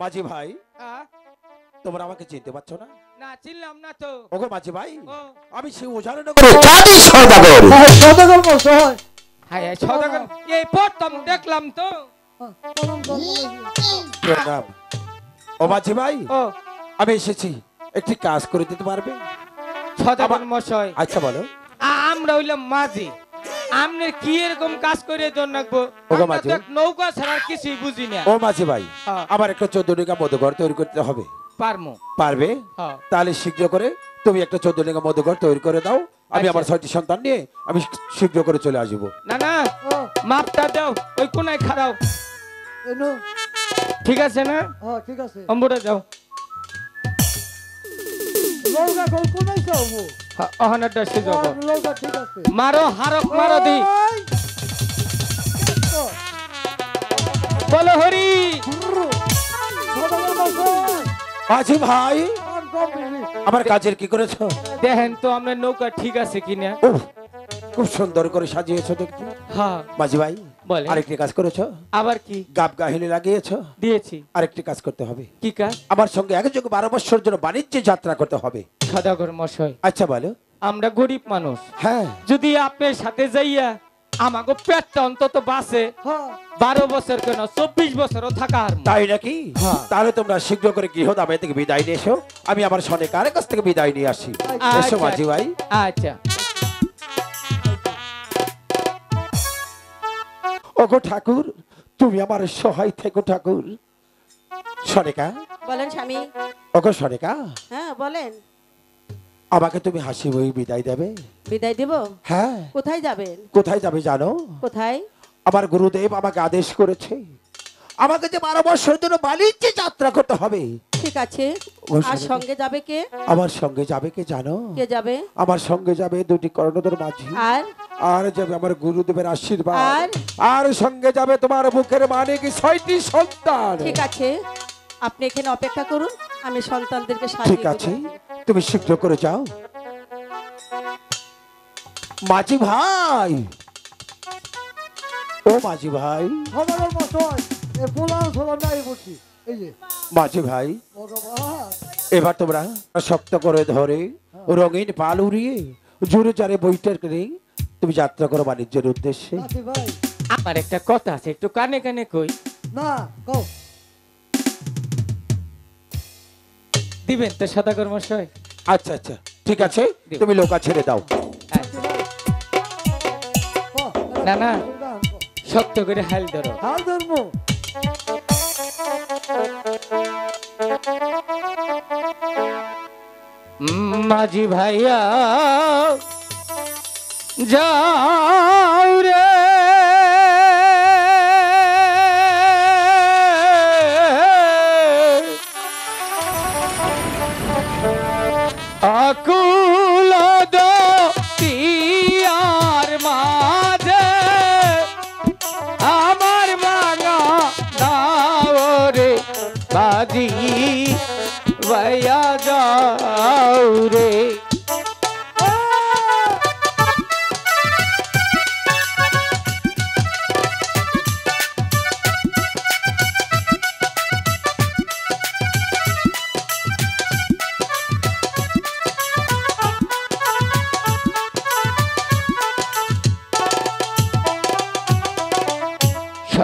মাঝি ভাই তোমরা আমাকে চিনতে পারছো না? না চিনলাম না তো। ওগো মাঝি ভাই আমি সেই ওঝানগর কাজী সওদাগর। সওদাগর মশাই। হ্যাঁ সওদাগর এই প্রথম দেখলাম তো। প্রণাম। ও মাঝি ভাই আমি এসেছি একটি কাজ করে দিতে পারবে? সওদাগর মশাই। আচ্ছা বলো। আমরা হইলাম মাঝি, আমনে কি এরকম কাজ করে জন্নাকবো? আমরা তো নৌকা ছাড়া কিছুই বুঝি না। ও মাঝি ভাই আবার একটা 14 ডিঙ্গা মধুঘর তৈরি করতে হবে। পারমু। পারবে? তাহলে শীঘ্র করে তুমি একটা 14 ডিঙ্গা মধুঘর তৈরি করে দাও। আমি আমার 6টি সন্তান নিয়ে আমি শীঘ্র করে চলে আসব। না না মাপটা দাও, ওই কোনায় খাড়াও। এনো ঠিক আছে না? হ্যাঁ ঠিক আছে। অম্বুরা যাও। নৌকা কোনায় যাও? অহনাটা সে যাও। নৌকা ঠিক আছে। মারো হারক মারো দি। বলো হরি। মাঝি ভাই আমার কাজের কি করেছো? দেখেন তো আমরা নৌকা ঠিক আছে কিনা। খুব সুন্দর করে সাজিয়েছো দেখতে। হ্যাঁ মাঝি ভাই বলে আরেকটি কাজ করেছো? আবার কি? গাব গাহিনী লাগিয়েছো? দিয়েছি। আরেকটি কাজ করতে হবে। কি কাজ? আমার সঙ্গে একযোগে 12 বছর জন্য বাণিজ্য যাত্রা করতে হবে। সওদাগর মশাই। আচ্ছা বলো। আমরা গরিব মানুষ। হ্যাঁ যদি আপনার সাথে যাইয়া আমাগো পেটটা অন্তত বাঁচে 12 বছর কেন 24 বছরও থাকার। তাই নাকি? তাহলে তোমরা শীঘ্র করে গৃহদামে থেকে বিদায় নিয়ে এসো, আমি আমার সনেকার কাছ থেকে বিদায় নিয়ে আসি। এসো মাঝি ভাই। আচ্ছা। ওগো ঠাকুর তুমি আমার সহায় থেকো ঠাকুর। সনেকা। বলেন স্বামী। ওগো সনেকা। হ্যাঁ বলেন। আমাকে তুমি হাসি মুখে বিদায় দেবে? বিদায় দেব? হ্যাঁ। কোথায় যাবেন? কোথায় যাবে জানো? কোথায়? আমার গুরুদেব আমাকে আদেশ করেছে আমাকে যে 12 বছর ধরে বাণিজ্য যাত্রা করতে হবে। ঠিক আছে। আর সঙ্গে যাবে কে? আমার সঙ্গে যাবে কে জানো? কে যাবে? আমার সঙ্গে যাবে 2টি কর্ণধর মাঝি। আর যাবে আমার গুরুদেবের আশীর্বাদ। আর সঙ্গে যাবে তোমার মুখের মানে কি 6টি সন্তান। ঠিক আছে আপনি এখানে অপেক্ষা করুন, আমি সন্তানদেরকে সাথে। ঠিক আছে তুমি শীঘ্র করে যাও। মাঝি ভাই। ও মাঝি ভাই। মাঝি ভাই এবার তোমরা শক্ত করে ধরে রঙিন পাল উড়িয়ে জোরে জোরে বইটার করে তুমি যাত্রা করো বাণিজ্যের উদ্দেশ্যে। আমার একটা কথা আছে একটু কানে কানে কই। না কও। দিবেন তো সওদাগর মশাই? আচ্ছা আচ্ছা ঠিক আছে তুমি নৌকা ছেড়ে দাও। না না শক্ত করে হাল ধরো। হাল ধরবো। মাঝি ভাইয়া যাও রে আকুল দিয়ার মাঝে আমার বাঙা দাও রে বাজি ভাইয়া যাও রে।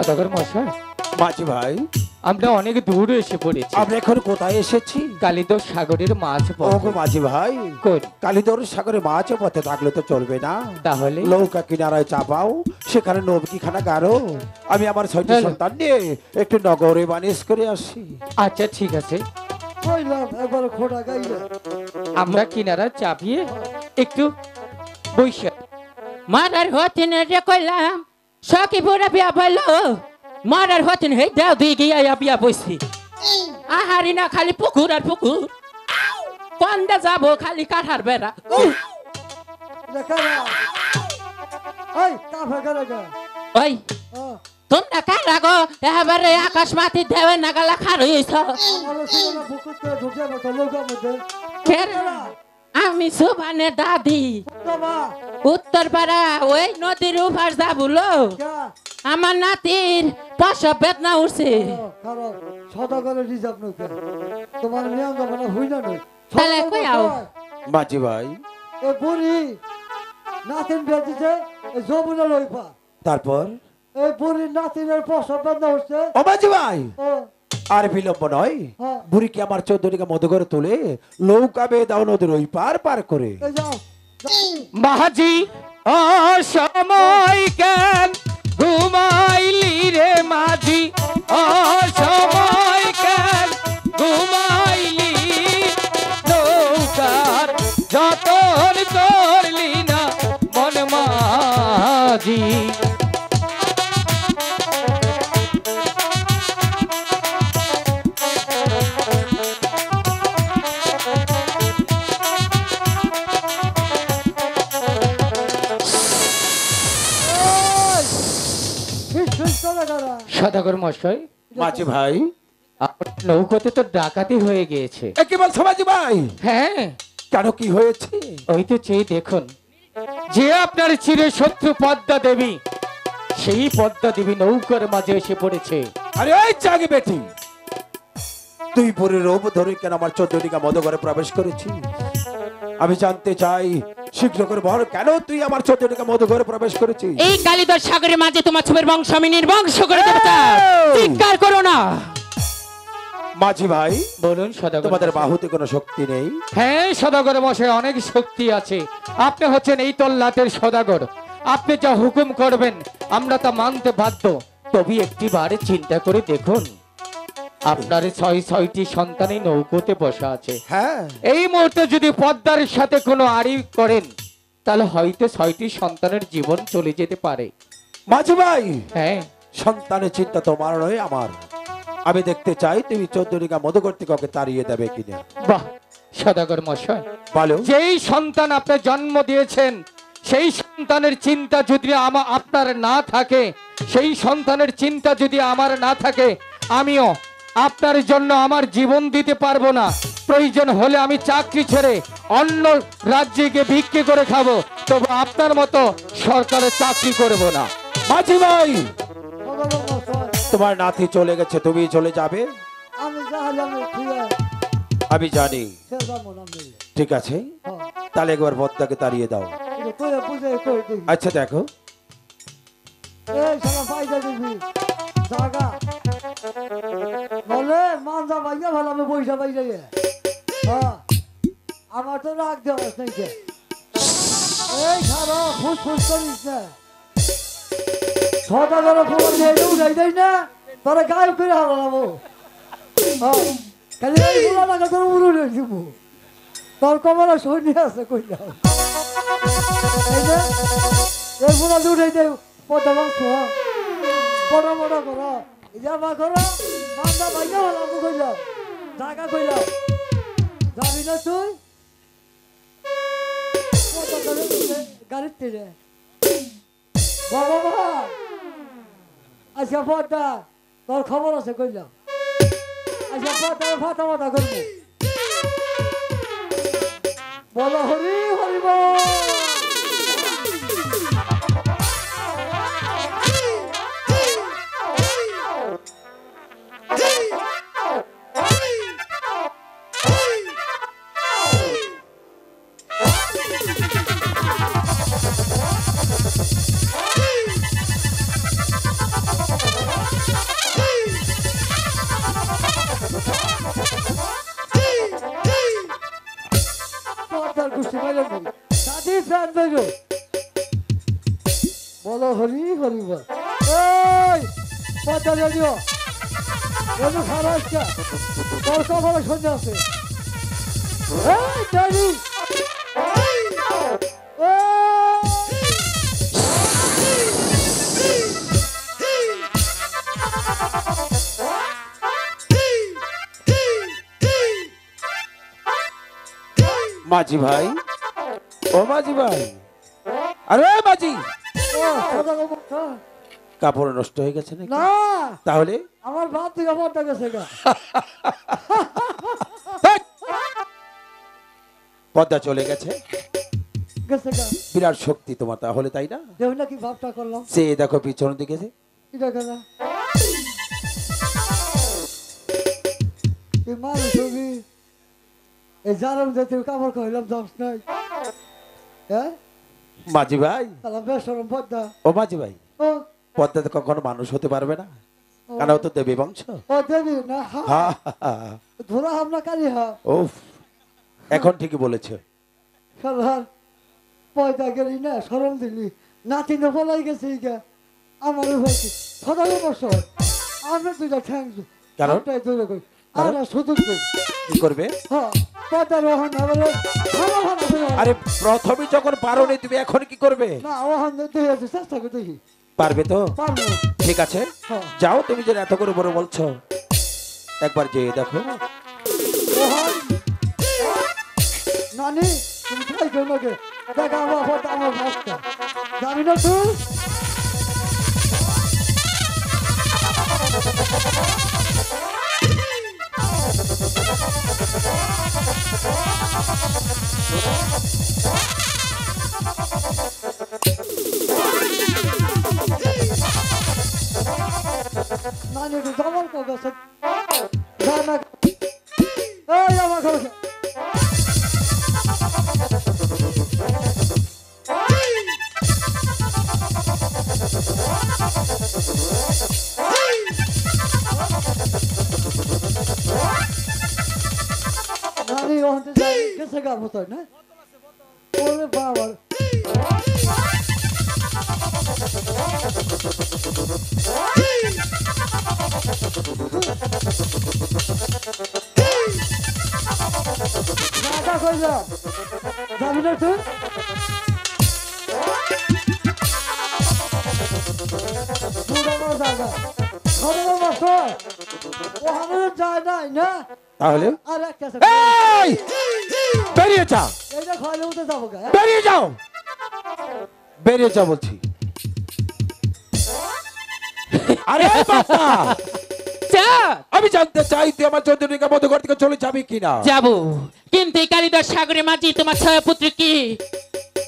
সদাগর মশাই, মাঝি ভাই, আমরা অনেক দূরে এসে পড়েছি। আমরা এখন কোথায় এসেছি? কালিন্দর সাগরের মাছ পথে। ওগো মাঝি ভাই, কোন কালিন্দর সাগরে মাছ পথে থাকলে তো চলবে না। তাহলে নৌকা কিনারায় চাপাও, সেখানে নৌকিখানা গাড়ো। আমি আমার 6টি সন্তান নিয়ে একটু নগরে বানিশ করে আসি। আচ্ছা ঠিক আছে, আমরা কিনারা চাপিয়ে একটু বৈশা মারার হতেন রে কইলাম সকি পুরা বিয়া পাইলো মারার হতেন হে দাও দিয়ে গিয়া বিয়া বইছি আহারি না খালি পুকুর আর পুকুর কোনটা যাবো খালি কাঠার বেড়া ওই তোমরা কারা গো এবারে আকাশ মাটি দেবে নাগালা খার হইছ আমি সুবানের দাদি উত্তর পাড়া ওই নদীর উপার যাবুলো আমার নাতির প্রসব বেদনা উঠছে তাহলে কই আও মাঝি ভাই, তারপর ও মাঝি ভাই, আর বিলম্ব নয়, বুড়িকে আমার 14টিকে মধু করে তুলে নৌকা বেয়ে দাও নদীর ওই পার পার করে। মাঝি অসময় কেন ঘুমাইলি রে মাঝি, অসময় কেন ঘুমাইলি, নৌকার যতন করলি না মন মাঝি। সদাগর মশাই, মাঝি ভাই, নৌকাতে তো ডাকাতি হয়ে গিয়েছে। একেবারে মাঝি ভাই, হ্যাঁ কেন কি হয়েছে? ওই তো চেয়ে দেখুন, যে আপনার চির শত্রু পদ্মা দেবী, সেই পদ্মা দেবী নৌকার মাঝে এসে পড়েছে। আরে ওই জাগে বেটি, তুই পুরো রূপ ধরে কেন আমার 14টিকা মধু ঘরে প্রবেশ করেছি? আমি জানতে চাই শীঘ্র করে বল, কেন তুই আমার 14টিকা মধু ঘরে প্রবেশ করেছিস? এই কালিদাস সাগরের মাঝে তোমার ছবির বংশ আমি নির্বংশ করে দেব, চিৎকার করো না। মাঝি ভাই বলুন সদাগর, তোমাদের বাহুতে কোনো শক্তি নেই? হ্যাঁ সদাগর মশাই, অনেক শক্তি আছে। আপনি হচ্ছেন এই তল্লাতের সদাগর, আপনি যা হুকুম করবেন আমরা তা মানতে বাধ্য। তবে একটিবার চিন্তা করে দেখুন, আপনার 6টি সন্তানই নৌকোতে বসা আছে। হ্যাঁ, এই মুহূর্তে যদি পদ্মার সাথে কোনো আড়ি করেন তাহলে হয়তো 6টি সন্তানের জীবন চলে যেতে পারে। মাঝি ভাই, হ্যাঁ সন্তানের চিন্তা তোমার নয় আমার। আমি দেখতে চাই তুমি 14টিকা মধু করতে কাউকে তাড়িয়ে দেবে কিনা। বাহ সদাগর মশাই, বলো। যেই সন্তান আপনি জন্ম দিয়েছেন সেই সন্তানের চিন্তা যদি আপনার না থাকে, সেই সন্তানের চিন্তা যদি আমার না থাকে, আমিও আপনার জন্য আমার জীবন দিতে পারবো না। প্রয়োজন হলে আমি চাকরি ছেড়ে অন্য রাজ্যে গিয়ে ভিক্ষে করে খাবো, তবে আপনার মতো সরকারের চাকরি করব না। মাঝি ভাই, তোমার নাতি চলে গেছে, তুমি চলে যাবে? আমি জানি। ঠিক আছে, তাহলে একবার পদ্মাকে তাড়িয়ে দাও। আচ্ছা দেখো, আমার তো রাগ দেওয়া নাই, এই খারাপ ফুসফুস করিস না, সদাগর খবর উঠাই দেয় না, তোরা গায়ে করে হারাবো। খালি তোর উড়ে দিব, তোর কমলা সৈন্য আছে কইলাম, এই বুড়া উঠাই দেয় পদ্মা মাংস বড় বড় করো যাবা করো মান্দা ভাইয়া হারাবো কইলাম, জায়গা কইলাম যাবি না তুই গাড়ির তীরে বাবা। আচ্ছা পদ্মা, তোর খবর আছে কইলাম, আচ্ছা পদ্মা ফাটা মাথা করবো, বলো হরি হরি বল। দেখো বলো হরি হরি বল এই পদ্মা রেডিও বলো খারাপ তোর কপালে সন্ধ্যা আছে এই ডাইনি মাঝি ভাই, ও মাঝি ভাই, আরে মাঝি, কাপড় নষ্ট হয়ে গেছে নাকি? না তাহলে আমার বাপ থেকে কাপড়টা গেছে গা। পদ্মা চলে গেছে, গেছে গা। বিরাট শক্তি তোমার তাহলে, তাই না? দেখ না কি ভাবটা করলাম, সে দেখো পিছন দিকে যে কি দেখা না এই মানুষ ছবি এই জানাম যে তুই কাপড় কইলাম দশ নাই হ্যাঁ মাঝি ভাই, তাহলে বেসরম পদ্মা ও মাঝি ভাই, ও পদ্মাতে কখনো মানুষ হতে পারবে না, কারণ ও তো দেবী বংশ। ও দেবী না হা, ধরা হামলা কালি হা উফ, এখন ঠিকই বলেছে। সালার পয়দা গেলি না সরম দিলি নাতি না বলাই গেছে ইগা আমারও হয়েছে সদাই বছর আমরা দুইটা ঠ্যাং কারণ? দৌড়ে কই আর সুযোগ কই কি করবে? হ্যাঁ পয়দা রহন বলে ভালো ভালো আরে প্রথমে যখন পারোনি তুমি এখন কি করবে? না ওহান দেখি আছে চেষ্টা করে দেখি পারবে তো? পারবো ঠিক আছে, হ্যাঁ। যাও, তুমি যে এত করে বড় বলছো, একবার যেয়ে দেখো। ওহান নানি তুমি তাই কেউ নাকি দেখ আমার পয়দা আমার ভাবটা জানি না তুই নানি একটু জমল করছে জানা এই আমার ঘরে নানি ওখানে যাই গেছে গার মতো না ওরে বাবা জায়গা কইলা যাবি না তুই পুরানো জায়গা খবর বছর ওখানে যায় নাই না তাহলে আর একটা আছে এই বেরিয়ে যা, এইটা খাইলে উঠে যাবো গা বেরিয়ে যাও, বেরিয়ে যাও বলছি। আরে বাবা, আমি জানতে চাই তুই আমার চৌধুরীকে মধুঘর থেকে চলে যাবি কিনা? যাবো, কিন্তু এই কালিদাস সাগরের মাঝি তোমার ছয় পুত্র কি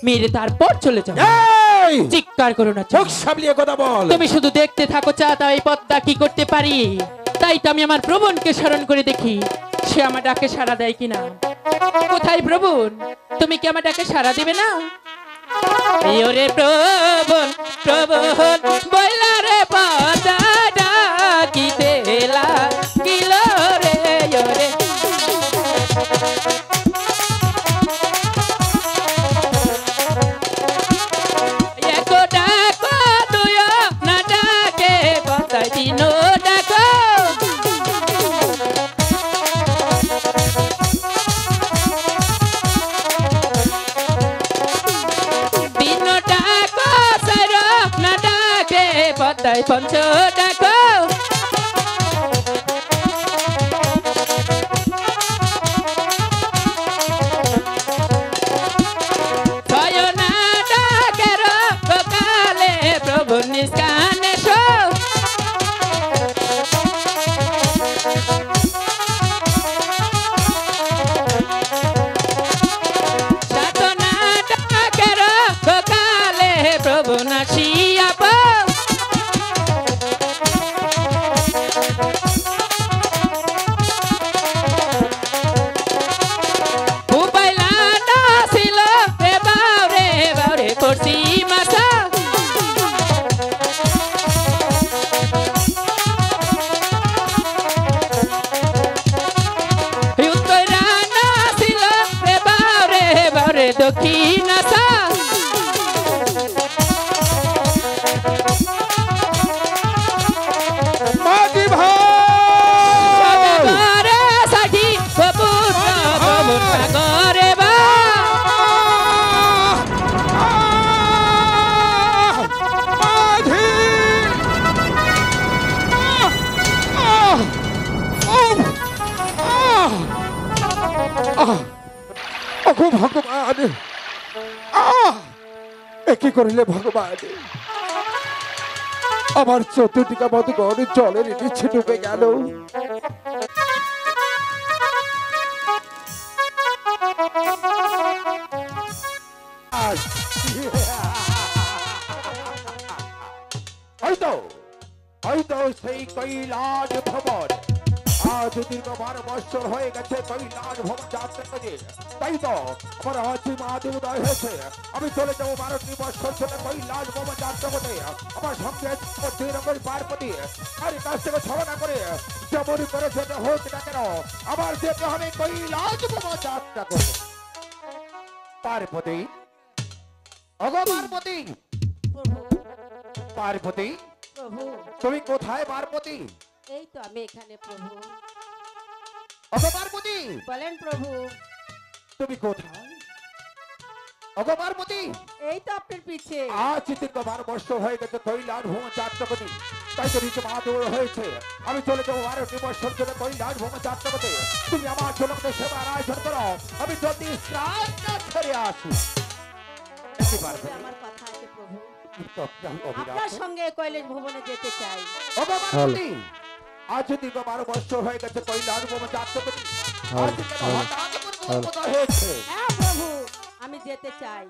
মেরে তারপর চলে যাবো। এই চিৎকার করো না, মুখ সামলিয়ে কথা বল। তুমি শুধু দেখতে থাকো চা তাও এই পদ্মা কি করতে পারি, তাই তো আমি আমার প্রবণকে স্মরণ করে দেখি সে আমার ডাকে সাড়া দেয় কিনা। কোথায় প্রবণ, তুমি কি আমার ডাকে সাড়া দিবে না? ওরে প্রবণ প্রবণ বইলা রে পদ্মা ডাকিতে লাগিল রে ওরে एको डाको दुयो ना डाके पता दिनो डाको दिनो डाको सरो ना डाके पता पंचो डाको দক্ষিণ ভগবান, কি করিলে ভগবান? আমার চতুর্দিকে মতো গড়ে জলের নিচে ডুবে গেল। হয়তো সেই কৈলাস ভবন আজ দীর্ঘ 12 বছর হয়ে গেছে কৈলাস ভবন যাত্রা করে। তাই তো আমার হাসি মহাদেব উদয় হয়েছে। আমি চলে যাবো 12টি বছর ধরে কৈলাস ভবন যাত্রা করতে। আমার সঙ্গে রকম পার্বতী আর কাছ থেকে ছলনা করে যেমন করে যেতে হোক না কেন আমার যেতে হবে কৈলাস ভবন যাত্রা করতে। পার্বতী, ওগো পার্বতী, পার্বতী প্রভু, তুমি কোথায় পার্বতী? এই তো আমি এখানে প্রভু। ওগো পার্বতী, বলেন প্রভু। তুমি কোথায়? ওগো পার্বতী, এই তো আপনার পিছে। আজ দীর্ঘ 12 বছর হয়ে গেছে কৈলাস ভ্রমণ যাত্রা করতে। তাই তো নিচে মহাদেব হয়েছে। আমি চলে যাবো 12টি বছর ধরে কৈলাস ভ্রমণ যাত্রা করতে। তুমি আমার জন্য সেবার আয়োজন করো। আমি যদি স্নান ছেড়ে আসি। আমার কথা আছে প্রভু, অবিরাম আপনার সঙ্গে কৈলাস ভবনে যেতে চাই। ওগো পার্বতী, আজ দীর্ঘ 12 বছর হয়ে গেছে কৈলাস ভ্রমণ যাত্রা করতে। আজ কেন হঠাৎ করে কথা হয়েছে? হ্যাঁ প্রভু, আমি যেতে চাই।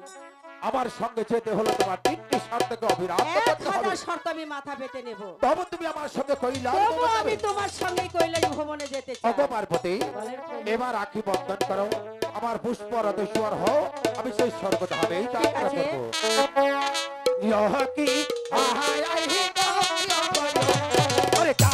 আমার সঙ্গে যেতে হলো তোমার 3টি শর্তকে অবিরাম করতে হবে। 1000 শর্ত আমি মাথা পেতে নেব। তবে তুমি আমার সঙ্গে কৈলাস প্রভু, ভ্রমণ আমি যাবে। তোমার সঙ্গে কৈলাস ভবনে যেতে চাই। ওগো পার্বতী, বলেন প্রভু। এবার রাখি বন্ধন করো। আমার পুষ্প রথেশ্বর হও। আমি সেই স্বর্গ ধামেই যাত্রা আছে। করব। ইহকি আহাই আই হি ওরে কা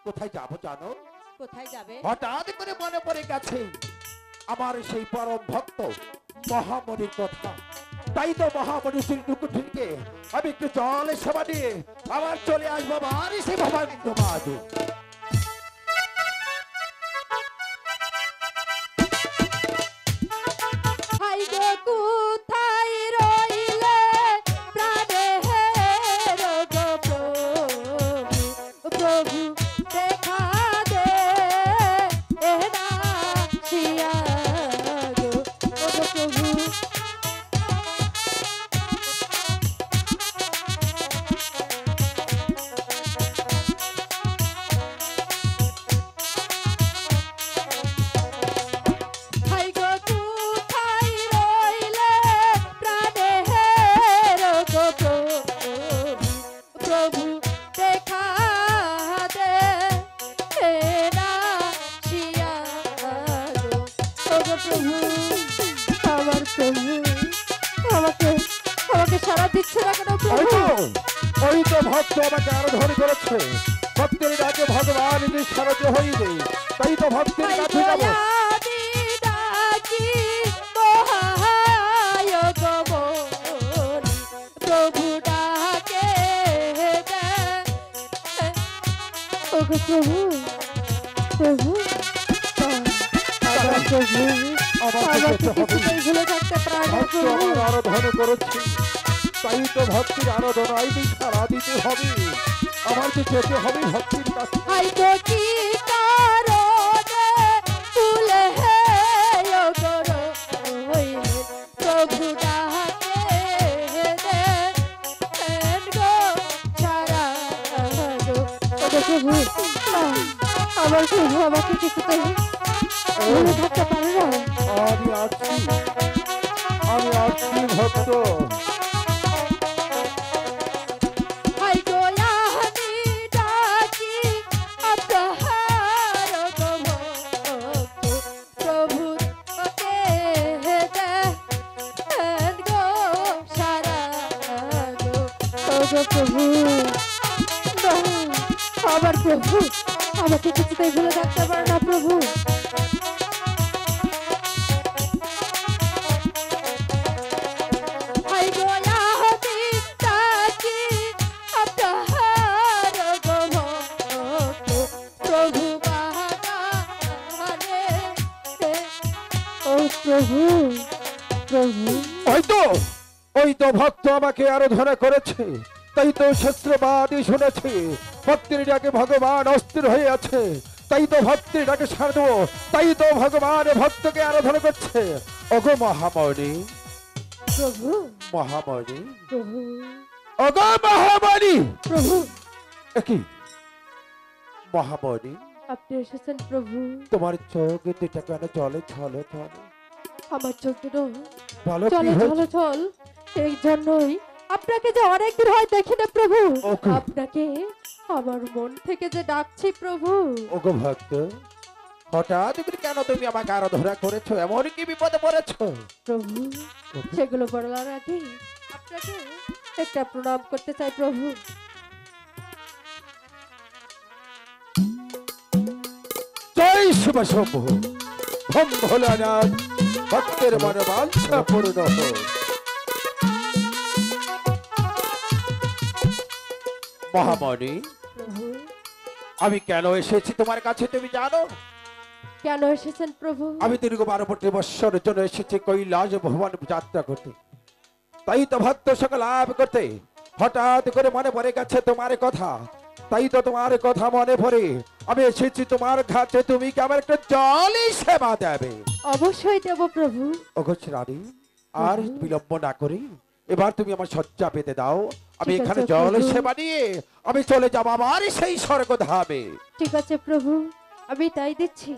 কোথায় যাব জানো? কোথায় যাবে? হঠাৎ করে মনে পড়ে গেছে আমার সেই পরম ভক্ত মহামণির কথা। তাই তো মহামণি শ্রী টুকুঠিনকে আমি একটু জলে সেবা দিয়ে আবার চলে আসবো বাড়ি সে ভবানী তোমার। কোথায় রইলে প্রাণের গো প্রভু, প্রভু দেখা দে এনা শিয়া গো প্রভু। সারা দিচ্ছে না কেন ওই প্রভু তো ওই তো ভক্ত আমাকে আরাধনা করেছে ভক্তের ডাকে ভগবান নিজে সাহায্য হইবে তাই তো ভক্তের হাই কাছে যাব দয়াদি ডাকি মহায় গমন প্রভু ডাকে ওগো প্রভু প্রভু আমার প্রভু আমাকে আমাকে যেতে হবে কিছুতেই ভুলে থাকতে পারে না ভক্ত প্রভু আমার আরাধনা করেছে তাই তো ভক্তির আরাধনায় সারা দিতে হবে আমার যে যেতে হবে ভক্তির কাছে হাই গো কি কারণে ফুলে হে ওগো হইলে প্রভু ডাকে দেন গো সারা গো ওগো প্রভু আমার প্রভু আমাকে কিছুতেই ভুলে থাকতে পারে না আমি আসছি ভক্ত হাই গো আমি ডাকি আপনার গো প্রভু ওকে দেন গো সারা গো ওগো প্রভু আমার প্রভু আমাকে কিছুতেই ভুলে থাকতে পারে না প্রভু হাই গো আমি ডাকি আপনার গো প্রভু বাগানে ও প্রভু প্রভু ওই তো ভক্ত আমাকে আরাধনা করেছে তাই তো শাস্ত্রবাদী শুনেছে ভক্তির ডাকে ভগবান অস্থির হয়ে আছে তাই তো ভক্তির ডাকে সাড়া দেবো তাই তো ভগবান ভক্তকে আরাধনা করছে ওগো মহামণি প্রভু মহামণি প্রভু ওগো মহামণি প্রভু কি মহামণি আপনি এসেছেন প্রভু তোমার চোখ দুটা কেন চলে ছলে ছলে আমার চোখ দুটো বলো কি চলে হয়েছে? চলে চল এই জন্যই আপনাকে যে অনেকদিন হয় দেখি না প্রভু ওকে। আপনাকে আমার মন থেকে যে ডাকছি প্রভু ওগো ভক্ত হঠাৎ করে কেন তুমি আমাকে আরাধনা করেছো এমন কি বিপদে পড়েছো প্রভু সেগুলো বলার আগে আপনাকে একটা প্রণাম করতে চাই প্রভু জয় শিব শম্ভু ভম ভোলানাথ ভক্তের মনে বাঞ্ছা পূর্ণ হোক মহামণি প্রভু আমি কেন এসেছি তোমার কাছে তুমি জানো কেন এসেছেন প্রভু আমি দীর্ঘ 12 বৎসরের জন্য এসেছি কৈলাস ভবন যাত্রা করতে তাই তো ভক্ত সকল লাভ করতে হঠাৎ করে মনে পড়ে গেছে তোমার কথা তাই তো তোমার কথা মনে পড়ে আমি এসেছি তোমার কাছে তুমি কি আমার একটা জলই সেবা দেবে অবশ্যই দেব প্রভু ওগো রানী আর বিলম্ব না করে এবার তুমি আমার শয্যা পেতে দাও আমি ঠিক এখানে আছে, জল প্রভু। সেবা নিয়ে আমি চলে যাব আমার সেই স্বর্গ ধামে ঠিক আছে প্রভু আমি তাই দিচ্ছি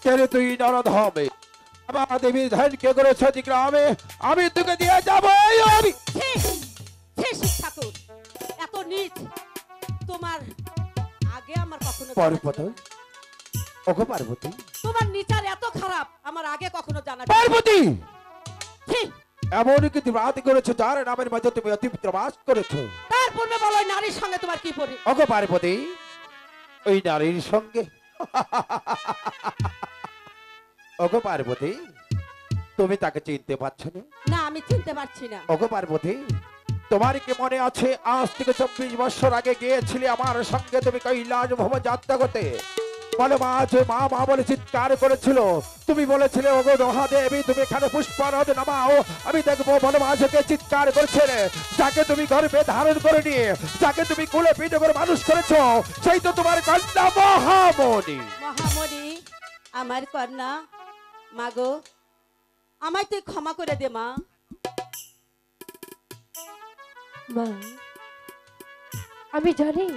কেরে তুই নরধমে আমার দেবীর ধান কে করেছে গ্রামে আমি তোকে দিয়ে যাবো আমি শিব ঠাকুর এত নিচ তোমার আগে আমার কখনো জানা পার্বতী ছিল না। ওগো পার্বতী তোমার নিচার এত খারাপ আমার আগে কখনো জানা ছিল না। পার্বতী ছি, এমন কি তুমি রাত করেছো যার নামের মধ্যে তুমি অতিপুত্র বাস করেছো তার পূর্বে বলো ওই নারীর সঙ্গে তোমার কি পরি ওগো পার্বতী ওই নারীর সঙ্গে ওগো পার্বতী তুমি তাকে চিনতে পারছো না? না, আমি চিনতে পারছি না। ওগো পার্বতী, তোমার কি মনে আছে আজ থেকে 24 বছর আগে গিয়েছিলে আমার সঙ্গে তুমি কৈলাস ভ্রমণ যাত্রা করতে? বলো মা, যে মা মা বলে চিৎকার করেছিল, তুমি বলেছিলে ওগো মহাদেবী তুমি এখানে পুষ্পারদ নামাও, আমি দেখবো। বলো মা, যে চিৎকার করছিলে, যাকে তুমি গর্ভে ধারণ করে নিয়ে, যাকে তুমি কুলে পিঠে করে মানুষ করেছো, সেই তো তোমার কন্যা মহামণি। মহামণি আমার কন্যা। মাগো, আমায় তুই ক্ষমা করে দে মা। মা, আমি জানি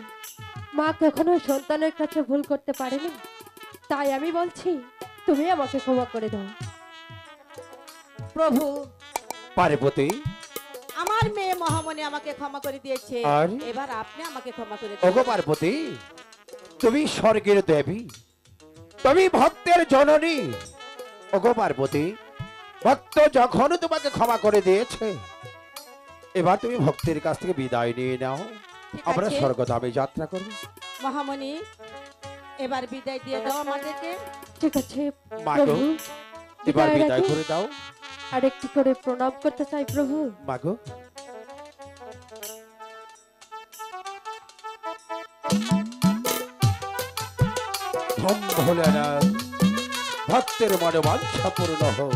মা কখনো সন্তানের কাছে ভুল করতে পারে না, তাই আমি বলছি তুমি আমাকে ক্ষমা করে দাও। প্রভু, পার্বতী, আমার মেয়ে মহামণি আমাকে ক্ষমা করে দিয়েছে, আর? এবার আপনি আমাকে ক্ষমা করে ওগো দিন। পার্বতী, তুমি স্বর্গের দেবী, তুমি ভক্তের জননী। ওগো পার্বতী, ভক্ত যখন তোমাকে ক্ষমা করে দিয়েছে, এবার তুমি ভক্তের কাছ থেকে বিদায় নিয়ে নাও, ঠিক আমরা আছে। স্বর্গধামে যাত্রা করব। মহামণি, এবার বিদায় দিয়ে দাও আমাদেরকে। ঠিক আছে মা গো, প্রভু, এবার বিদায়ের বিদায় আগে করে দাও। আর একটি করে প্রণাম করতে চাই প্রভু। মাগো, ধন্য ভোলেনাথ, ভক্তের মনে বাঞ্ছা পূর্ণ হোক।